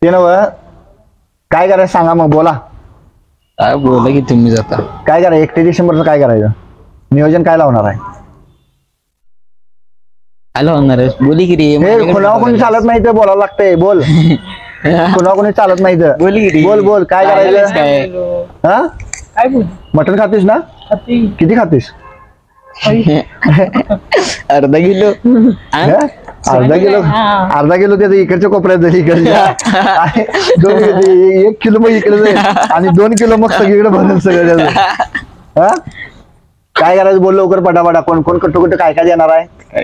ते नव काय करायचं सांगा मग बोला. काय बोला की तुम्ही जाता. काय करायचं 31 डिसेंबरचं काय करायचं नियोजन काय लावणार आहे. आलो होणार बोली की रे. हे कुणावर कोणी चालत नाही ते बोलावं लागतंय. बोल कुणावर कोणी चालत नाही तर बोली की रे. बोल बोल काय करायचं. काय हा काय बोल मटण खातीस ना. किती खातीस. अर्धा किलो. हा? अर्धा किलो त्याचं इकडच्या कोपऱ्यात झाली इकडच्या. आणि 1 किलो मग इकडे जाईल आणि 2 किलो मग सगळीकडे भरेल सगळं त्याचं. हा काय करायचं बोल लवकर पटापटा. कोण कोण कुठं कुठं काय काय देणार आहे.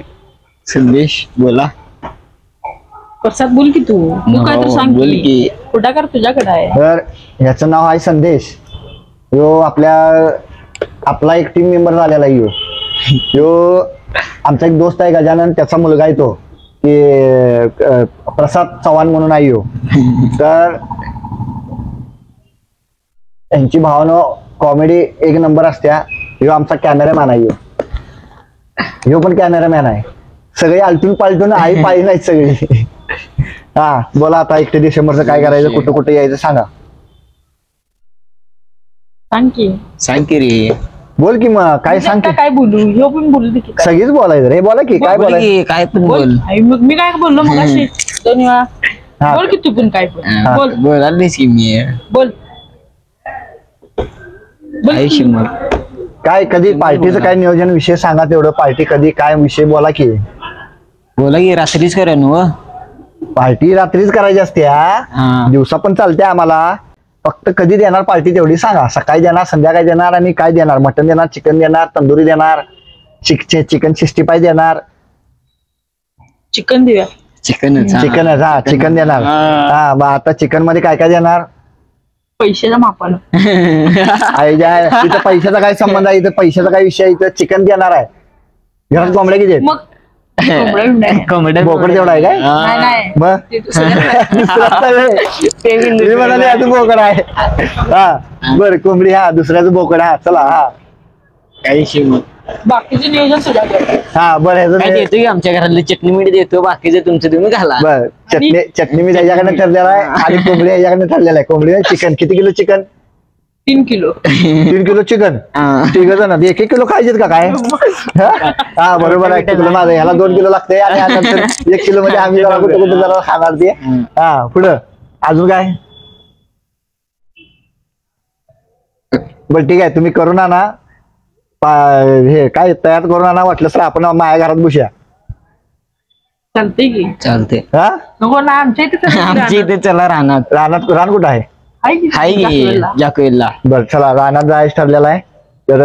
संदेश बोला. प्रसाद बोल की तू काय तर सांग बोल की की. कुठाकार तुझ्याकडे आहे. तर ह्याचं नाव आहे संदेश. यो आपला एक टीम मेंबर झालेला आहे. यो आमचा एक दोस्त आहे गजानन त्याचा मुलगा आहे तो की प्रसाद चव्हाण म्हणून आहे यो. तर यांची भावना कॉमेडी एक नंबर असत्या. ह्यो आमचा कॅमेरामॅन आहे. ह्यो पण कॅमेरामॅन आहे. सगळे आलटून पालटून आई पाळी नाहीत सगळी. हा बोला आता 31 डिसेंबरचं काय करायचं कुठं कुठं यायचं सांगा. सांग की रे. बोल की मग काय सांग की. काय बोलू ह्यो पण बोलू दे की काय. सगळीच बोलायचं रे. बोला की काय बोल बोलायचं. की काय पण बोल. आई, मग मी काय बोललो मग अशी 2 वेळा. हा. बोल की तू पण काय पण बोल बोलालीस की मी. बोल बोल आई की. शिमर काय कधी पार्टीचं काय नियोजन विषय सांगा तेवढं. पार्टी कधी काय विषय बोला की. बोला की रात्रीच करा नु. पार्टी रात्रीच करायची असते. हा. दिवसा पण चालते आम्हाला. फक्त कधी देणार पार्टी तेवढी सांगा. सकाळी देणार संध्याकाळी देणार आणि काय देणार. मटन देणार चिकन देणार तंदुरी देणार चिकन 65 देणार. चिकन देऊया. चिकन चिकन देणार. हा मग आता चिकन मध्ये काय काय देणार. पैशाच्या मापानं. इथं पैशाचा काय संबंध आहे. इथं पैशाचा काय विषय आहे. इथं चिकन देणार आहे. घरात कोंबड्या किती आहेत? मग कोंबड्या नाही. कोंबड्या बोकड तेवढा आहे काय. नाही मग ते दुसरं. मी म्हणाले अजून बोकड आहे. हा बर कोंबडी. हा दुसऱ्याचं बोकड. हा चला. हा काही शिमर. बाकीचे नियोजन तुझ्याकडे. हा बरं काय देतो की आमच्या घरातली चटणी मीठ देतो. बाकीचं तुमचं तुम्ही घाला. बर चटणी मी त्याच्याकडे ठरलेला आहे आणि कोंबडी याच्याकडे ठरलेला आहे. कोंबडी चिकन किती kilo chicken. 3 kilo. 3 kilo chicken. ठीक आहे ना 1 किलो खायचेत का काय. हा बरोबर आहे. किलो माझं ह्याला 2 किलो लागते आणि नंतर 1 किलो मध्ये आम्ही जरा कुठे कुठे जरा खाणार ते. हा पुढं अजून काय. बर ठीक आहे तुम्ही करून आणा. हे काय तयार करून आणा. वाटलं सर आपण माझ्या घरात बसूया. चालते की. चालते. हा नको ना आमच्या इथे आमच्या इथे चला राहणार. रान कुठं आहे. हाय की जाकवेलला. बर चला रानात जायचं ठरलेलं आहे. तर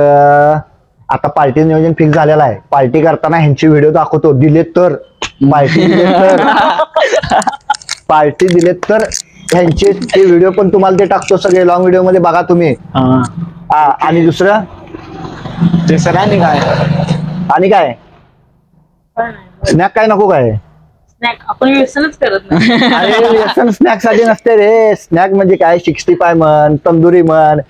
आता पार्टी नियोजन फिक्स झालेलं आहे. पार्टी करताना ह्यांची व्हिडिओ दाखवतो. दिलेत तर पार्टी दिलेत तर ह्यांचे ते व्हिडिओ पण तुम्हाला ते टाकतो. सगळे लॉंग व्हिडिओ मध्ये बघा तुम्ही. आणि दुसरं ते सरांनी काय आणि काय स्नॅक काय नको काय. स्नॅक आपण व्यसनच करत नाही. अरे व्यसन स्नॅक साठी नसते रे. स्नॅक म्हणजे काय 65 म्हण तंदुरी म्हण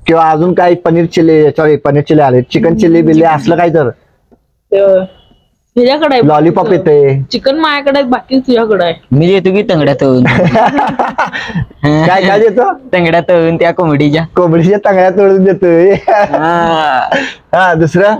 किंवा अजून काही पनीर चिल्ली आले चिकन चिल्ली बिल्ली असलं काय तर तुझ्याकडे आहे. लॉलीपॉप येते. चिकन माझ्याकडे आहे बाकी तुझ्याकडे आहे. मी देतो की तंगड्यातून. काय काय देतो. तंगड्यातून त्या कोंबडीच्या तंगड्या तोडून देतोय. हा दुसरं